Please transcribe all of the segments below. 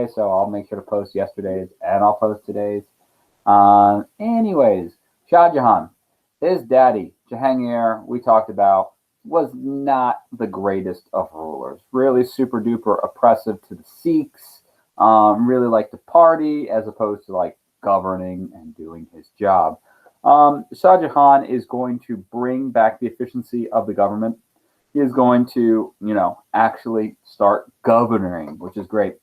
yesterday, so I'll make sure to post yesterday's and I'll post today's. Anyways, Shah Jahan, his daddy, Jahangir, we talked about, was not the greatest of rulers. Really super duper oppressive to the Sikhs. Really liked to party as opposed to like governing and doing his job. Shah Jahan is going to bring back the efficiency of the government. He is going to, actually start governing, which is great.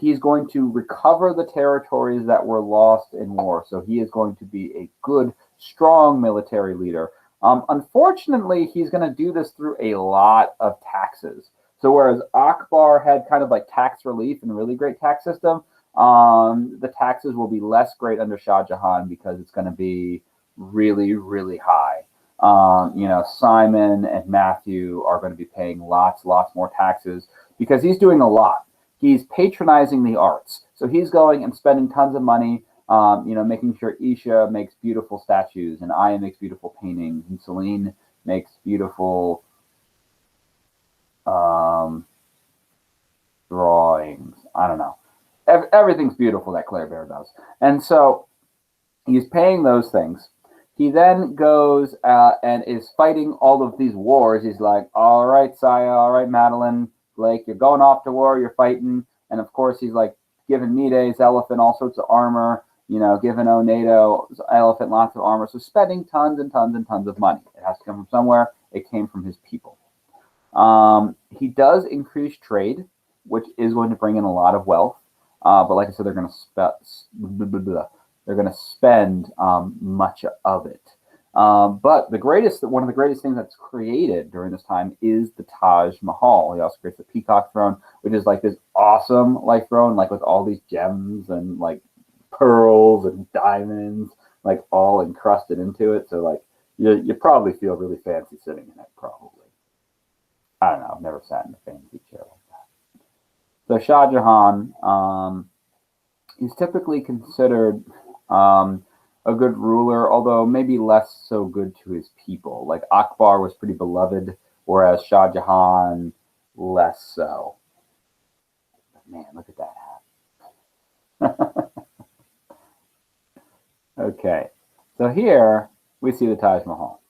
He's going to recover the territories that were lost in war. So he is going to be a good, strong military leader. Unfortunately, he's going to do this through a lot of taxes. So whereas Akbar had kind of like tax relief and a really great tax system, the taxes will be less great under Shah Jahan because it's going to be really, really high. Simon and Matthew are going to be paying lots more taxes because he's doing a lot. He's patronizing the arts. So he's going and spending tons of money, making sure Isha makes beautiful statues and Aya makes beautiful paintings and Celine makes beautiful drawings. I don't know. Everything's beautiful that Claire Bear does. And so he's paying those things. He then goes and is fighting all of these wars. He's like, all right, Saya, all right, Madeline, Blake, you're going off to war, you're fighting. And of course, he's like giving Mide's elephant all sorts of armor, giving Onedo's elephant lots of armor. So spending tons and tons and tons of money. It has to come from somewhere. It came from his people. He does increase trade, which is going to bring in a lot of wealth. But like I said, they're going to spend much of it. But one of the greatest things that's created during this time is the Taj Mahal. He also creates the Peacock Throne, which is like this awesome like throne, like with all these gems and like pearls and diamonds, like all encrusted into it. So like you probably feel really fancy sitting in it, probably. I don't know. I've never sat in a fancy chair like that. So Shah Jahan, he's typically considered a good ruler, although maybe less so good to his people. Like Akbar was pretty beloved, whereas Shah Jahan less so. But man, look at that hat. Okay, so here we see the Taj Mahal.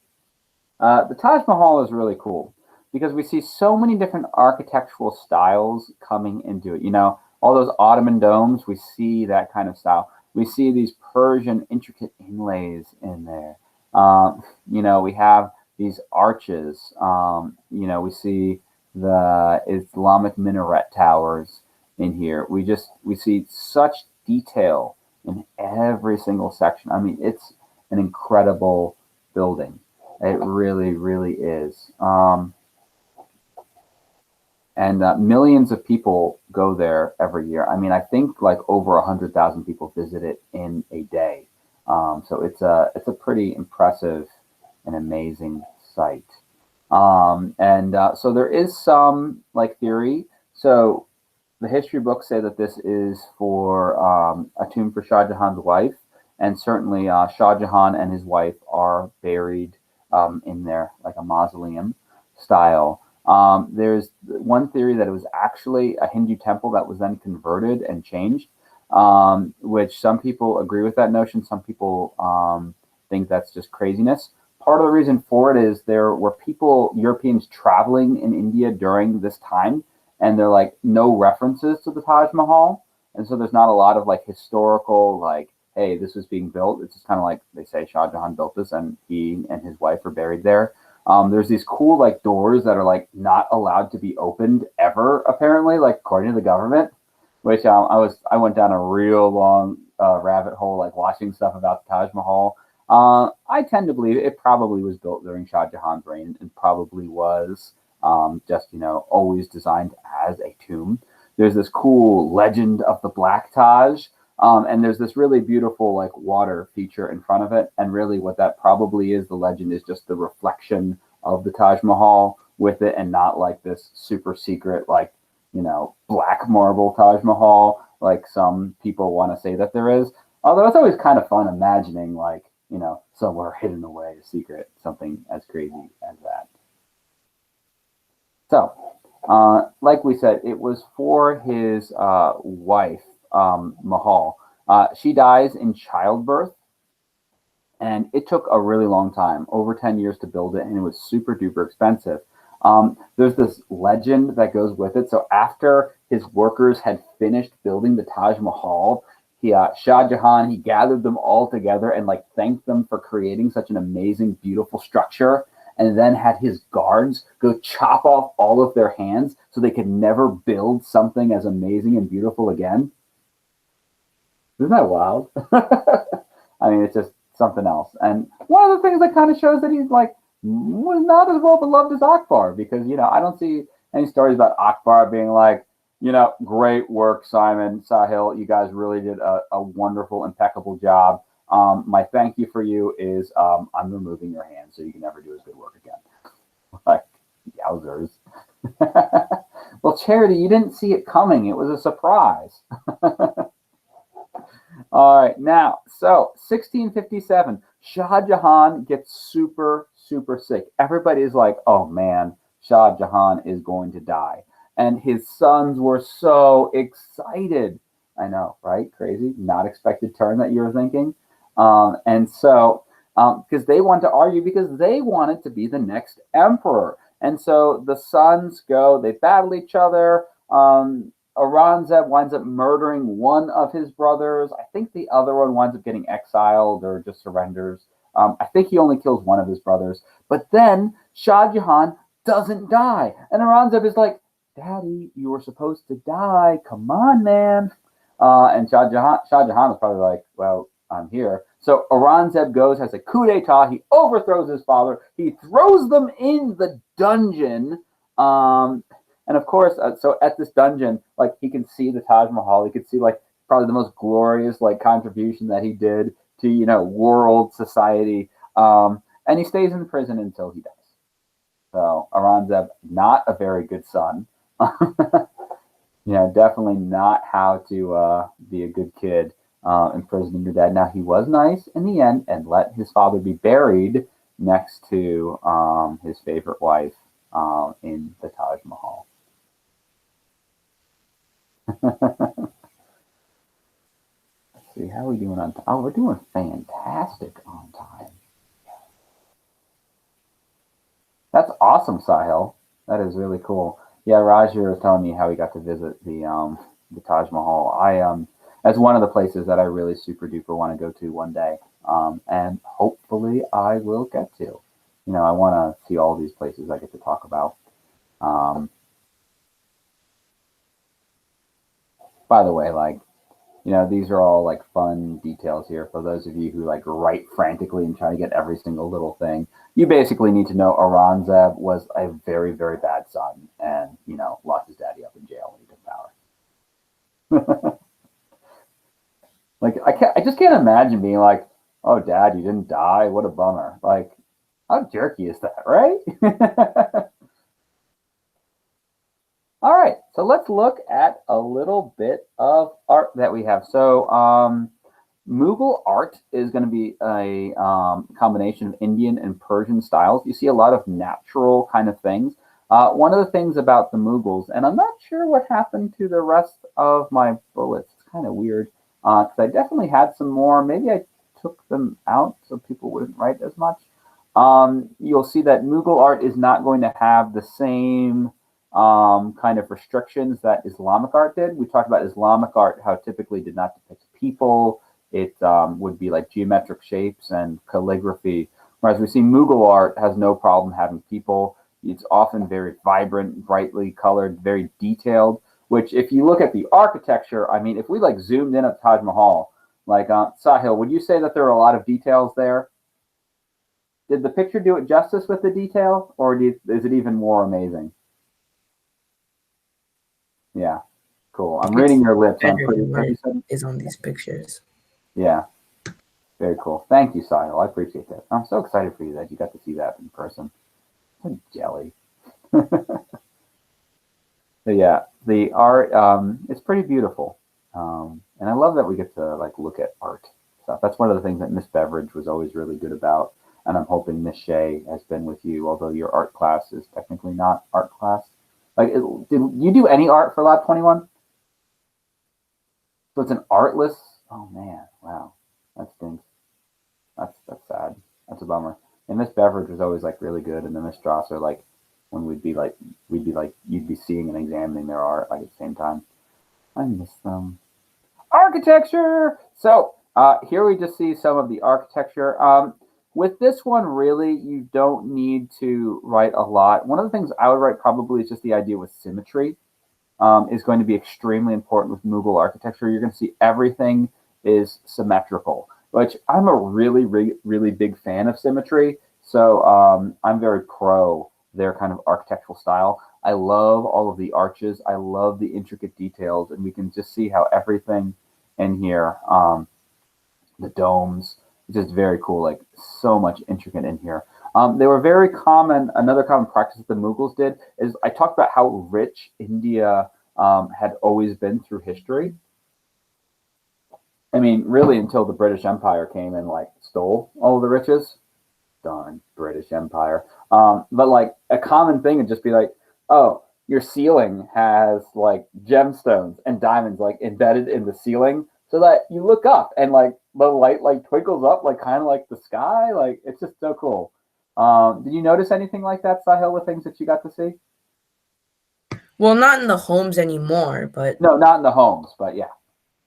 The Taj Mahal is really cool because we see so many different architectural styles coming into it. All those Ottoman domes, we see that kind of style. We see these Persian intricate inlays in there. We have these arches. We see the Islamic minaret towers in here. We see such detail in every single section. I mean, it's an incredible building. It really, really is. And millions of people go there every year. I mean, I think like over 100,000 people visit it in a day. So it's a pretty impressive and amazing site. So there is some like theory. So the history books say that this is for a tomb for Shah Jahan's wife, and certainly Shah Jahan and his wife are buried in there like a mausoleum style. There's one theory that it was actually a Hindu temple that was then converted and changed, which some people agree with that notion. Some people think that's just craziness. Part of the reason for it is there were Europeans traveling in India during this time, and there are like no references to the Taj Mahal. And so there's not a lot of like historical, like, hey, this was being built. It's just kind of like they say Shah Jahan built this and he and his wife are buried there. There's these cool like doors that are like not allowed to be opened ever, apparently, like according to the government, which I went down a real long rabbit hole, like watching stuff about the Taj Mahal. I tend to believe it probably was built during Shah Jahan's reign and probably was just, always designed as a tomb. There's this cool legend of the Black Taj. And there's this really beautiful like water feature in front of it. And really what that probably is, the legend is just the reflection of the Taj Mahal with it and not like this super secret, like, black marble Taj Mahal, like some people want to say that there is. Although it's always kind of fun imagining like, somewhere hidden away, a secret, something as crazy as that. So Like we said, it was for his wife, Mahal. She dies in childbirth, and it took a really long time, over 10 years to build it, and it was super duper expensive. There's this legend that goes with it. So after his workers had finished building the Taj Mahal, Shah Jahan, he gathered them all together and like thanked them for creating such an amazing, beautiful structure, and then had his guards go chop off all of their hands so they could never build something as amazing and beautiful again. Isn't that wild? I mean, it's just something else. And one of the things that kind of shows that he's like was not as well beloved as Akbar, because I don't see any stories about Akbar being like, great work, Simon, Sahil. You guys really did a wonderful, impeccable job. My thank you for you is I'm removing your hand so you can never do as good work again. Like, yowzers. Well, Charity, you didn't see it coming. It was a surprise. All right, now, so 1657, Shah Jahan gets super, super sick. Everybody's like, oh man, Shah Jahan is going to die. And his sons were so excited. I know, right? Crazy, not expected turn that you were thinking. And so, because they want to argue because they wanted to be the next emperor. And so the sons go, they battle each other. Aurangzeb winds up murdering one of his brothers. I think the other one winds up getting exiled or just surrenders. I think he only kills one of his brothers. But then Shah Jahan doesn't die. And Aurangzeb is like, Daddy, you were supposed to die. Come on, man. And Shah Jahan is probably like, well, I'm here. So Aurangzeb goes, has a coup d'etat. He overthrows his father. He throws them in the dungeon. And of course, so at this dungeon, like he can see the Taj Mahal. He could see like probably the most glorious like contribution that he did to world society. And he stays in prison until he dies. So Aurangzeb, not a very good son. Definitely not how to be a good kid, imprisoning your dad. Now he was nice in the end and let his father be buried next to his favorite wife in the Taj Mahal. Let's see, how are we doing on time? Oh, we're doing fantastic on time. That's awesome, Sahil. That is really cool. Yeah, Roger was telling me how he got to visit the Taj Mahal. That's one of the places that I really super duper want to go to one day, and hopefully I will get to. I want to see all these places I get to talk about. Um, by the way, like, these are all like fun details here for those of you who like write frantically and try to get every single little thing. You basically need to know Aurangzeb was a very, very bad son and, locked his daddy up in jail when he took power. Like, I just can't imagine being like, oh, dad, you didn't die. What a bummer. Like, how jerky is that, right? All right, so let's look at a little bit of art that we have. So Mughal art is going to be a combination of Indian and Persian styles. You see a lot of natural kind of things. One of the things about the Mughals, and I'm not sure what happened to the rest of my bullets. It's kind of weird because I definitely had some more. Maybe I took them out so people wouldn't write as much. You'll see that Mughal art is not going to have the same kind of restrictions that Islamic art did. We talked about Islamic art, how it typically did not depict people. It would be like geometric shapes and calligraphy. Whereas we see Mughal art has no problem having people. It's often very vibrant, brightly colored, very detailed, which if you look at the architecture, I mean, if we like zoomed in at Taj Mahal, like Sahil, would you say that there are a lot of details there? Did the picture do it justice with the detail, or is it even more amazing? Yeah, cool. I'm reading It's your lips. I'm better pretty. than What what you said? is on these pictures. Yeah, very cool. Thank you, Sahil. I appreciate that. I'm so excited for you that you got to see that in person. Like jelly. But yeah, the art it's pretty beautiful, and I love that we get to like look at art stuff. That's one of the things that Miss Beveridge was always really good about, and I'm hoping Miss Shea has been with you. Although your art class is technically not art class, Like, did you do any art for Lab 21? So it's an artless. Oh man, wow, that stinks. That's sad. That's a bummer. And Miss Beveridge was always like really good, and then Miss Strasser, like when we'd be like you'd be seeing and examining their art like at the same time. I miss them. Architecture. So here we just see some of the architecture. With this one, really, you don't need to write a lot. One of the things I would write probably is just the idea with symmetry is going to be extremely important with Mughal architecture. You're going to see everything is symmetrical, which I'm a really big fan of symmetry. So I'm very pro their kind of architectural style. I love all of the arches. I love the intricate details, and we can just see how everything in here, the domes, just very cool. Like so much intricate in here. They were very common. Another common practice that the Mughals did is I talked about how rich India had always been through history. I mean, really, until the British Empire came and like stole all of the riches. Darn British Empire. But like a common thing would just be like, oh, your ceiling has like gemstones and diamonds like embedded in the ceiling, so that you look up and like the light like twinkles up like kind of like the sky. Like it's just so cool. Did you notice anything like that, Sahil, with things that you got to see? Well, not in the homes anymore, No, not in the homes, but yeah.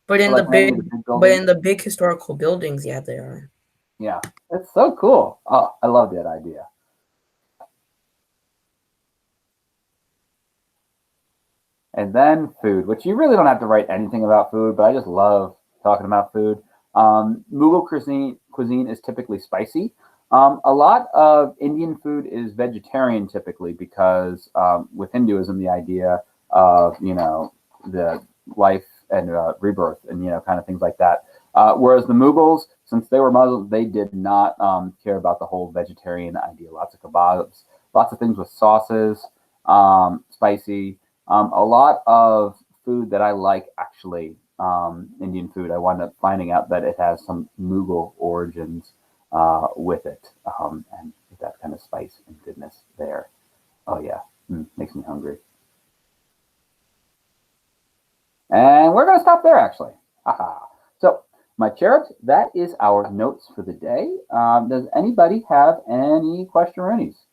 but But in the like mainly big the big but buildings. in the big historical buildings, yeah, they are. Yeah, it's so cool. Oh, I love that idea. And then food, which you really don't have to write anything about food, but I just love talking about food. Mughal cuisine is typically spicy. A lot of Indian food is vegetarian typically because with Hinduism, the idea of the life and rebirth and kind of things like that. Whereas the Mughals, since they were Muslims, they did not care about the whole vegetarian idea. Lots of kebabs, lots of things with sauces, spicy. A lot of food that I like, actually, Indian food, I wound up finding out that it has some Mughal origins with it, and that kind of spice and goodness there. Oh yeah, makes me hungry. And we're going to stop there, actually. Haha. So, my cherubs, that is our notes for the day. Does anybody have any question or any's?